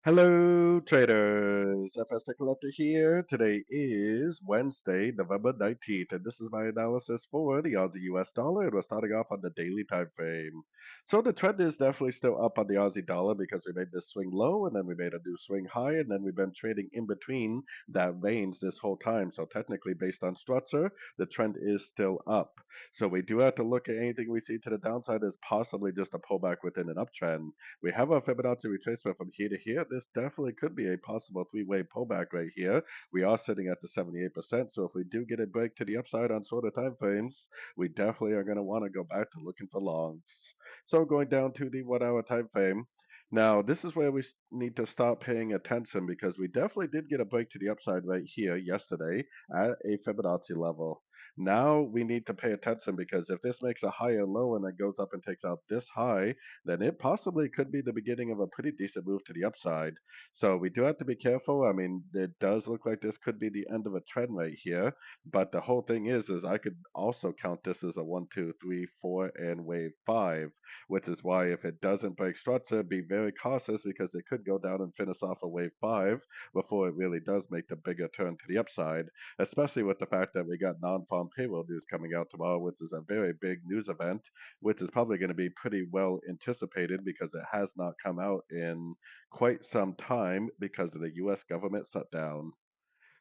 Hello, traders. FX Pip Collector here. Today is Wednesday, November 19th, and this is my analysis for the Aussie US dollar. And we're starting off on the daily time frame. So the trend is definitely still up on the Aussie dollar because we made this swing low and then we made a new swing high, and then we've been trading in between that range this whole time. So technically, based on structure, the trend is still up. So we do have to look at anything we see to the downside as possibly just a pullback within an uptrend. We have a Fibonacci retracement from here to here. This definitely could be a possible three-way pullback right here. We are sitting at the 78%, so if we do get a break to the upside on shorter time frames, we definitely are going to want to go back to looking for longs. So going down to the 1 hour time frame. Now, this is where we need to start paying attention because we definitely did get a break to the upside right here yesterday at a Fibonacci level. Now we need to pay attention because if this makes a higher low and then goes up and takes out this high, then it possibly could be the beginning of a pretty decent move to the upside. So we do have to be careful. I mean, it does look like this could be the end of a trend right here, but the whole thing is I could also count this as a 1, 2, 3, 4, and wave 5, which is why if it doesn't break structure, be very cautious because it could go down and finish off a wave 5 before it really does make the bigger turn to the upside, especially with the fact that we got non-farm payroll news coming out tomorrow, which is a very big news event, which is probably going to be pretty well anticipated because it has not come out in quite some time because of the US government shutdown.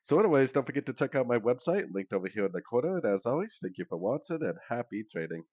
So, anyways, don't forget to check out my website linked over here in the corner. And as always, thank you for watching and happy trading.